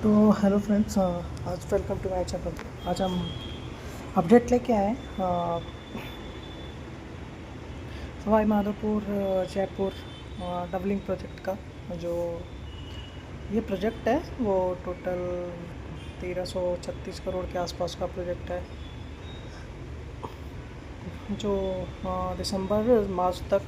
तो hello friends, आज welcome to my channel. आज हम अपडेट लेके आए सवाई माधोपुर जयपुर डबलिंग प्रोजेक्ट का। जो ये प्रोजेक्ट है वो टोटल 1336 करोड़ के आसपास का प्रोजेक्ट है, जो दिसंबर मार्च तक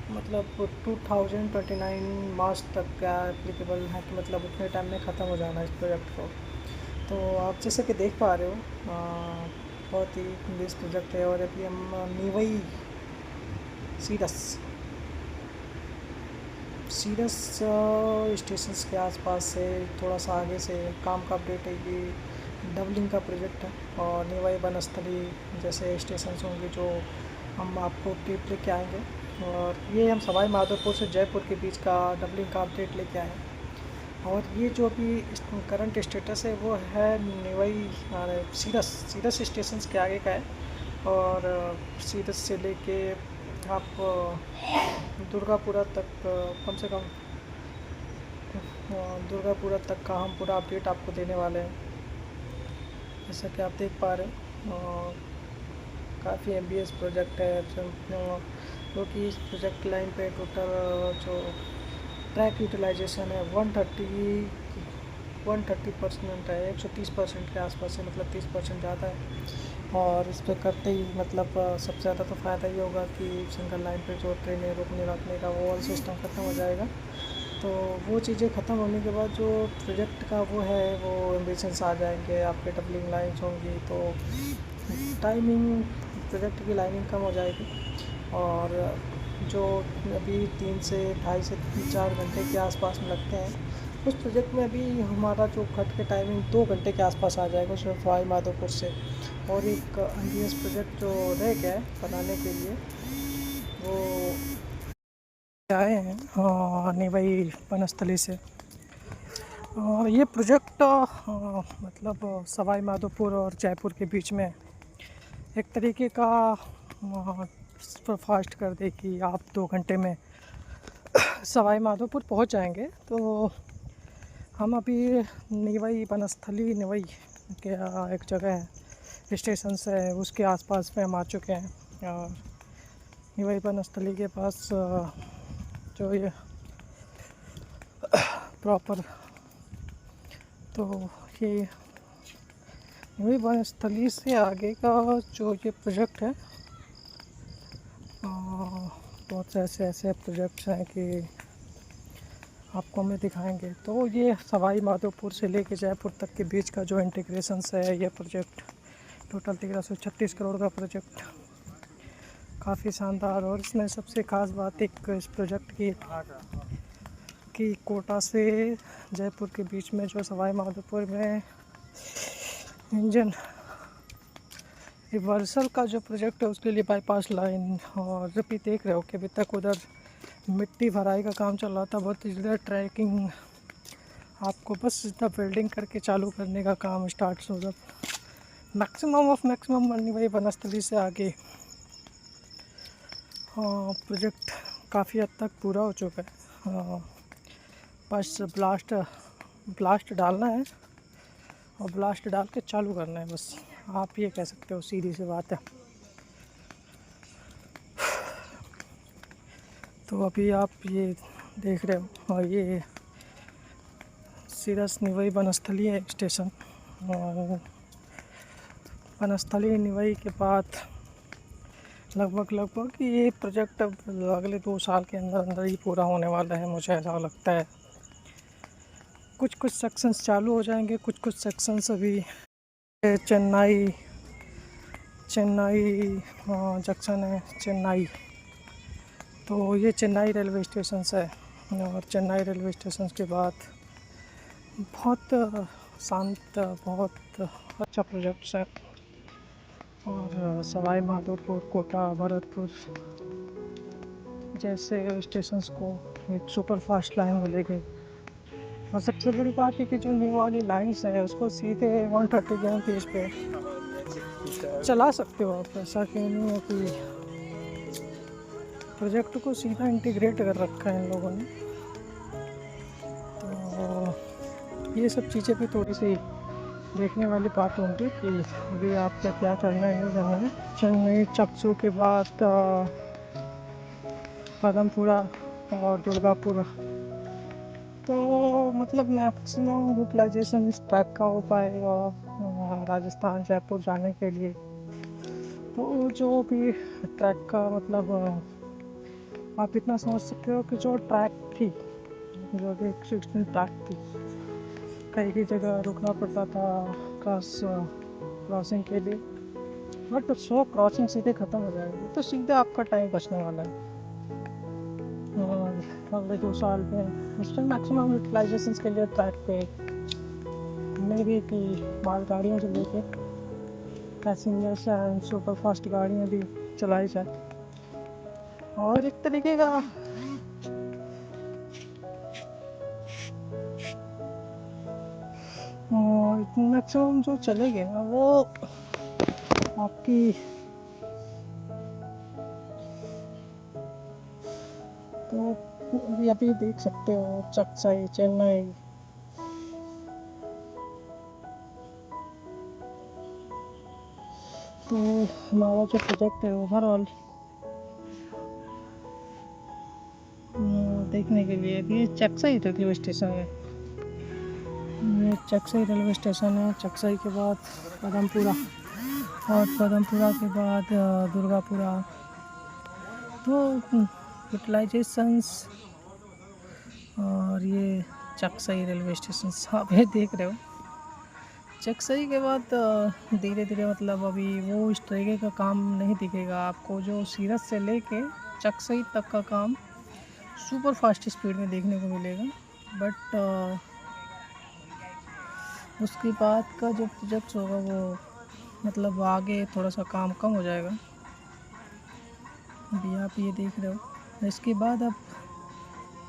मतलब 2029 मार्च तक का एप्लीकेबल है कि मतलब उतने टाइम में ख़त्म हो जाना है इस प्रोजेक्ट को। तो आप जैसे कि देख पा रहे हो, बहुत ही बेस्ट प्रोजेक्ट है। और अभी हम नीवई सीरस सीरस स्टेशंस के आसपास से थोड़ा सा आगे से काम का अपडेट है। ये डबलिंग का प्रोजेक्ट है और नीवई बनस्थली जैसे स्टेशन होंगे जो हम आपको ट्रिप लेके आएंगे। और ये हम सवाई माधोपुर से जयपुर के बीच का डबलिंग का अपडेट लेके आए हैं। और ये जो अभी करंट स्टेटस है वो है नीवई सीरस स्टेशन के आगे का है। और सीरस से लेके आप दुर्गापुरा तक कम से कम दुर्गापुरा तक का हम पूरा अपडेट आपको देने वाले हैं। जैसा कि आप देख पा रहे हो, काफ़ी एमबीएस प्रोजेक्ट है क्योंकि इस प्रोजेक्ट लाइन पे टोटल जो ट्रैक यूटिलाइजेशन है 130% है, 130% के आसपास है, मतलब 30% ज़्यादा है। और इस पर करते ही मतलब सबसे ज़्यादा तो फ़ायदा ये होगा कि सिंगल लाइन पे जो ट्रेनें रुकने रखने का वो वाला सिस्टम ख़त्म हो जाएगा। तो वो चीज़ें ख़त्म होने के बाद जो प्रोजेक्ट का वो है वो एम्बिशंस आ जाएंगे, आपके डबलिंग लाइन्स होंगी तो टाइमिंग प्रोजेक्ट की लाइनिंग कम हो जाएगी। और जो अभी 3 से 2.5 से 4 घंटे के आसपास में लगते हैं उस प्रोजेक्ट में अभी हमारा जो कट के टाइमिंग 2 घंटे के आसपास आ जाएगा उसमें सवाई माधोपुर से। और एक एमबीएस प्रोजेक्ट जो रह गया है बनाने के लिए वो आए हैं नीवई बनस्थली से। ये प्रोजेक्ट मतलब सवाई माधोपुर और जयपुर के बीच में एक तरीके का फास्ट कर दे कि आप 2 घंटे में सवाई माधोपुर पहुंच जाएंगे। तो हम अभी नीवई बनस्थली नीवई के एक जगह है स्टेशन से उसके आसपास में हम आ चुके हैं। नीवई बनस्थली के पास जो ये प्रॉपर तो ये नीवई बनस्थली से आगे का जो ये प्रोजेक्ट है, बहुत से ऐसे प्रोजेक्ट्स हैं कि आपको हमें दिखाएंगे। तो ये सवाई माधोपुर से लेके जयपुर तक के बीच का जो इंटीग्रेशन है ये प्रोजेक्ट टोटल 1336 करोड़ का प्रोजेक्ट काफ़ी शानदार। और इसमें सबसे ख़ास बात एक इस प्रोजेक्ट की कोटा से जयपुर के बीच में जो सवाई माधोपुर में इंजन रिवर्सल का जो प्रोजेक्ट है उसके लिए बाईपास लाइन। और जब भी देख रहे हो कि अभी तक उधर मिट्टी भराई का काम चल रहा था, बहुत इधर ट्रैकिंग आपको बस इतना बिल्डिंग करके चालू करने का काम स्टार्ट हो जब मैक्सिमम नीवई बनस्थली से आगे प्रोजेक्ट काफ़ी हद तक पूरा हो चुका है। बस ब्लास्ट डालना है और ब्लास्ट डाल के चालू करना है, बस आप ये कह सकते हो, सीधी सी बात है। तो अभी आप ये देख रहे हो और ये सीरस नीवई बनस्थली है स्टेशन। और बनस्थली नीवई के बाद लगभग ये प्रोजेक्ट अब अगले 2 साल के अंदर ही पूरा होने वाला है, मुझे ऐसा लगता है। कुछ सेक्शंस चालू हो जाएंगे, कुछ सेक्शंस अभी चेन्नई जंक्शन है चेन्नई। तो ये चेन्नई रेलवे स्टेशन है। और चेन्नई रेलवे स्टेशन के बाद बहुत शांत बहुत अच्छा प्रोजेक्ट्स है। और सवाई माधोपुर कोटा भरतपुर जैसे स्टेशंस को एक सुपर फास्ट लाइन मिलेगी। और सबसे बड़ी बात है कि जो न्यू वाली लाइन्स है उसको सीधे 130 की स्पीड पे चला सकते हो आप। ऐसा क्यों नहीं है कि प्रोजेक्ट को सीधा इंटीग्रेट कर रखा है इन लोगों ने। तो ये सब चीज़ें भी थोड़ी सी देखने वाली बात होंगी कि अभी आपका क्या करना है जहाँ चेन्नई चक्सू के बाद पदमपुरा और दुर्गापुरा। तो मतलब मैक्सिमम यूटिलाइजेशन इस ट्रैक का हो पाएगा राजस्थान जयपुर जाने के लिए। तो जो भी ट्रैक का मतलब आप इतना समझ सकते हो कि जो ट्रैक थी, जो भी एक्सिस्टिंग ट्रैक थी, कई कई जगह रुकना पड़ता था क्रॉसिंग के लिए, बट सो क्रॉसिंग सीधे ख़त्म हो जाएगी तो सीधे आपका टाइम बचने वाला है। और अगले 2 साल में इसमें मैक्सिमम यूटिलाइजेशन के लिए ट्रैक पे मेरी कि मालगाड़ियों से लेके पैसेंजर्स एंड सुपर फास्ट गाड़ियाँ भी चलाई जाए। और एक तरीके का मैक्सिमम जो चलेगी ना वो आपकी तो अभी देख सकते हो चक्साई चेन्नई, तो हमारा जो प्रोजेक्ट है ओवरऑल देखने के लिए ये चक्साई रेलवे स्टेशन है। ये चक्साई रेलवे स्टेशन है। चक्साई के बाद पदमपुरा और पदमपुरा के बाद दुर्गापुरा। तो यूटिलाइजेशंस और ये चक्साई रेलवे स्टेशन आप ये देख रहे हो। चक्साई के बाद धीरे धीरे मतलब अभी वो इस तरीके का काम नहीं दिखेगा आपको। जो सीरत से लेके चक्साई तक का काम सुपर फास्ट स्पीड में देखने को मिलेगा। बट उसके बाद का जो प्रोजेक्ट होगा वो मतलब आगे थोड़ा सा काम कम हो जाएगा। अभी आप ये देख रहे हो। इसके बाद अब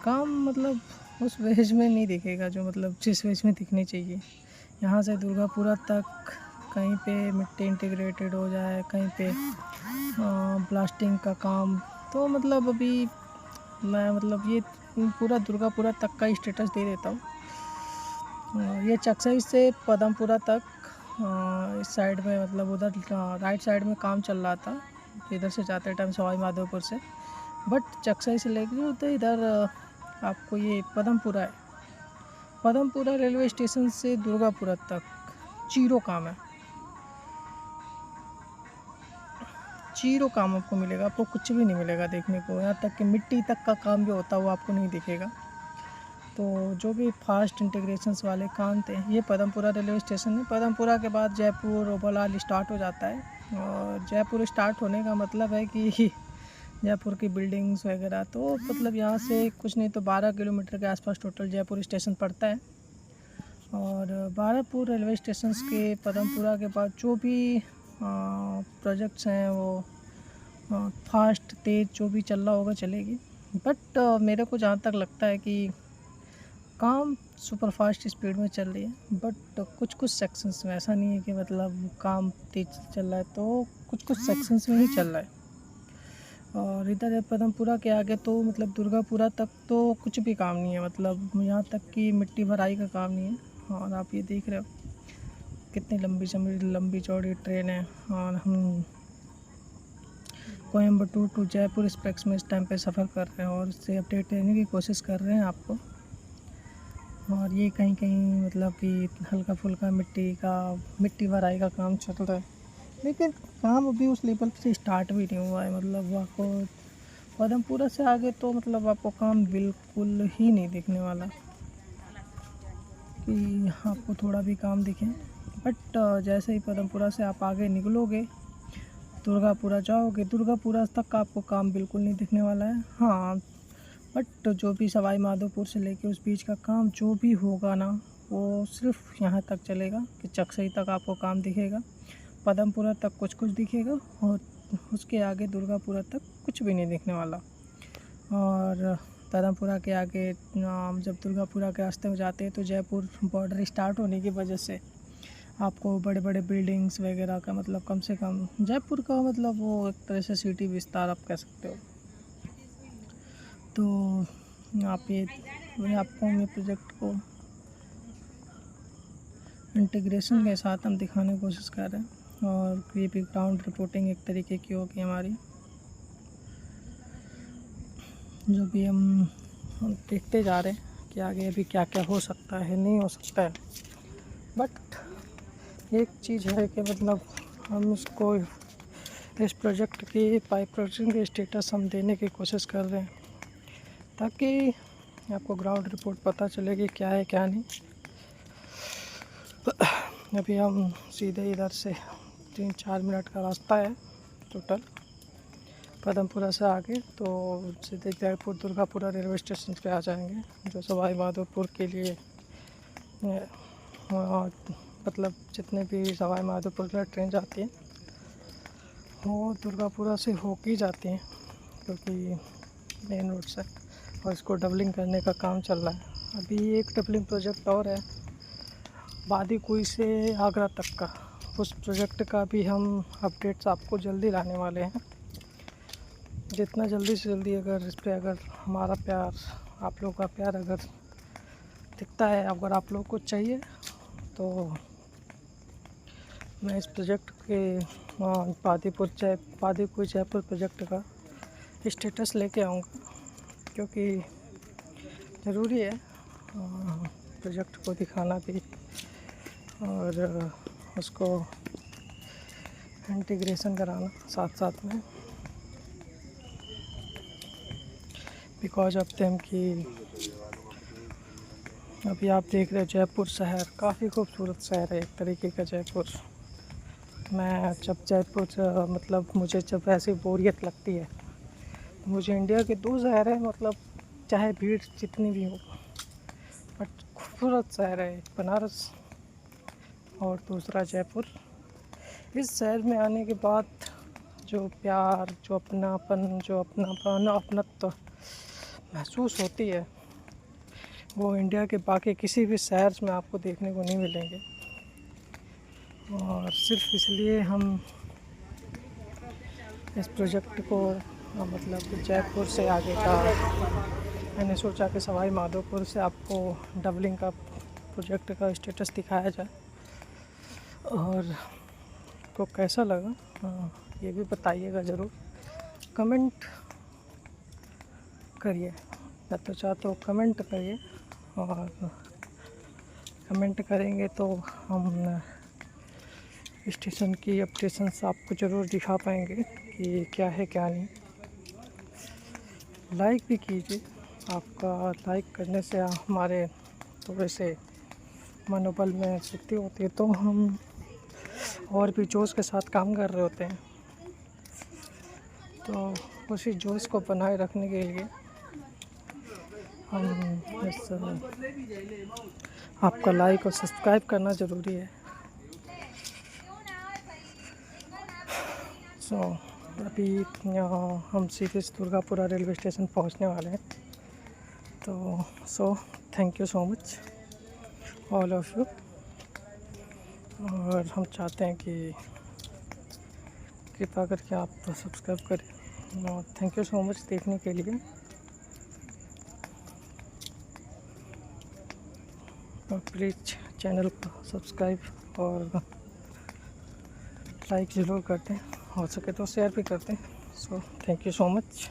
काम मतलब उस वेज में नहीं दिखेगा जो मतलब जिस वेज में दिखनी चाहिए। यहाँ से दुर्गापुरा तक कहीं पे मिट्टी इंटीग्रेटेड हो जाए, कहीं पे ब्लास्टिंग का काम। तो मतलब अभी मैं मतलब ये पूरा दुर्गापुरा तक का स्टेटस दे देता हूँ। ये चक्साई से पदमपुरा तक इस साइड में मतलब उधर राइट साइड में काम चल रहा था इधर से जाते टाइम सवाई माधोपुर से। बट चक्साई से लेकर तो इधर आपको ये पदमपुरा है। पदमपुरा रेलवे स्टेशन से दुर्गापुरा तक जीरो काम है। जीरो काम आपको मिलेगा, आपको कुछ भी नहीं मिलेगा देखने को। यहाँ तक कि मिट्टी तक का काम भी होता हुआ आपको नहीं दिखेगा। तो जो भी फास्ट इंटीग्रेशंस वाले काम थे ये पदमपुरा रेलवे स्टेशन है। पदमपुरा के बाद जयपुर ओबलाल स्टार्ट हो जाता है। और जयपुर स्टार्ट होने का मतलब है कि जयपुर की बिल्डिंग्स वगैरह। तो मतलब यहाँ से कुछ नहीं तो 12 किलोमीटर के आसपास टोटल जयपुर स्टेशन पड़ता है। और बारापुर रेलवे स्टेशन के पदमपुरा के बाद जो भी प्रोजेक्ट्स हैं वो फास्ट तेज़ जो भी चल रहा होगा चलेगी। बट मेरे को जहाँ तक लगता है कि काम सुपर फास्ट स्पीड में चल रही है। बट कुछ कुछ सेक्शंस में ऐसा नहीं है कि मतलब काम तेज चल रहा है, तो कुछ कुछ सेक्शंस में ही चल रहा है। और इधर पदमपुरा के आगे तो मतलब दुर्गापुरा तक तो कुछ भी काम नहीं है। मतलब यहाँ तक कि मिट्टी भराई का काम नहीं है। और आप ये देख रहे हो कितनी लंबी चौड़ी ट्रेन है। और हम कोयम्बटूर टू जयपुर एक्सप्रेस में इस टाइम पे सफ़र कर रहे हैं और इससे अपडेट देने की कोशिश कर रहे हैं आपको। और ये कहीं कहीं मतलब कि हल्का फुल्का मिट्टी भराई का काम चल रहा है, लेकिन काम अभी उस लेवल से स्टार्ट भी नहीं हुआ है। मतलब आपको पदमपुरा से आगे तो मतलब आपको काम बिल्कुल ही नहीं दिखने वाला कि आपको थोड़ा भी काम दिखे। बट जैसे ही पदमपुरा से आप आगे निकलोगे दुर्गापुरा जाओगे, दुर्गापुरा तक आपको काम बिल्कुल नहीं दिखने वाला है। हाँ, बट जो भी सवाई माधोपुर से लेके उस बीच का काम जो भी होगा ना वो सिर्फ यहाँ तक चलेगा कि चक्सई तक आपको काम दिखेगा। पदमपुरा तक कुछ कुछ दिखेगा और उसके आगे दुर्गापुरा तक कुछ भी नहीं दिखने वाला। और पदमपुरा के आगे जब दुर्गापुरा के रास्ते में जाते हैं तो जयपुर बॉर्डर स्टार्ट होने की वजह से आपको बड़े बड़े बिल्डिंग्स वगैरह का मतलब कम से कम जयपुर का मतलब वो एक तरह से सिटी विस्तार आप कह सकते हो। तो आप ये आपको ये प्रोजेक्ट को इंटीग्रेशन के साथ हम दिखाने की कोशिश कर रहे हैं। और ये भी ग्राउंड रिपोर्टिंग एक तरीके की होगी हमारी, जो भी हम देखते जा रहे हैं कि आगे अभी क्या क्या हो सकता है, नहीं हो सकता है। बट एक चीज़ है कि मतलब हम इसको, इस प्रोजेक्ट की पाइप प्रोजेक्ट के स्टेटस हम देने की कोशिश कर रहे हैं, ताकि आपको ग्राउंड रिपोर्ट पता चले कि क्या है क्या नहीं। अभी हम सीधे इधर से 3-4 मिनट का रास्ता है टोटल पदमपुरा से आगे, तो सीधे जयपुर दुर्गापुरा रेलवे स्टेशन पे आ जाएंगे, जो सवाई माधोपुर के लिए मतलब जितने भी सवाई माधोपुर के लिए ट्रेन जाती है वो दुर्गापुरा से होके जाती हैं, क्योंकि मेन रोड से। और इसको डबलिंग करने का काम चल रहा है। अभी एक डबलिंग प्रोजेक्ट और है बादी कुई से आगरा तक का, उस प्रोजेक्ट का भी हम अपडेट्स आपको जल्दी लाने वाले हैं। जितना जल्दी से जल्दी अगर इस पर अगर हमारा प्यार, आप लोगों का प्यार अगर दिखता है, अगर आप लोग को चाहिए, तो मैं इस प्रोजेक्ट के बादी कुई जयपुर प्रोजेक्ट का स्टेटस लेके आऊँगा, क्योंकि ज़रूरी है प्रोजेक्ट को दिखाना भी और उसको इंटीग्रेशन कराना साथ साथ में। बिकॉज ऑफ देम कि अभी आप देख रहे हो जयपुर शहर काफ़ी खूबसूरत शहर है एक तरीके का जयपुर। मैं जब जयपुर मतलब मुझे जब ऐसी बोरियत लगती है तो मुझे इंडिया के 2 शहर है, मतलब चाहे भीड़ जितनी भी हो, बट खूबसूरत शहर है, एक बनारस और दूसरा जयपुर। इस शहर में आने के बाद जो प्यार, जो अपनत्व महसूस होती है, वो इंडिया के बाकी किसी भी शहर में आपको देखने को नहीं मिलेंगे। और सिर्फ इसलिए हम इस प्रोजेक्ट को मतलब जयपुर से आगे का मैंने सोचा कि सवाई माधोपुर से आपको डबलिंग का प्रोजेक्ट का स्टेटस दिखाया जाए। और आपको कैसा लगा ये भी बताइएगा ज़रूर, कमेंट करिए। मैं तो चाहता हूँ कमेंट करिए, और कमेंट करेंगे तो हम स्टेशन की अपडेशंस आपको ज़रूर दिखा पाएंगे कि क्या है क्या नहीं। लाइक भी कीजिए, आपका लाइक करने से हमारे थोड़े से मनोबल में शक्ति होती है, तो हम और भी जोश के साथ काम कर रहे होते हैं। तो उसी जोश को बनाए रखने के लिए हम इस आपका लाइक और सब्सक्राइब करना ज़रूरी है। सो अभी हम सीधे दुर्गापुरा रेलवे स्टेशन पहुंचने वाले हैं। तो thank you so much all of you. और हम चाहते हैं कि कृपा करके आप सब्सक्राइब करें, और थैंक यू सो मच देखने के लिए। और प्लीज़ चैनल को सब्सक्राइब और लाइक ज़रूर करते हैं, हो सके तो शेयर भी करते हैं। So thank you so much.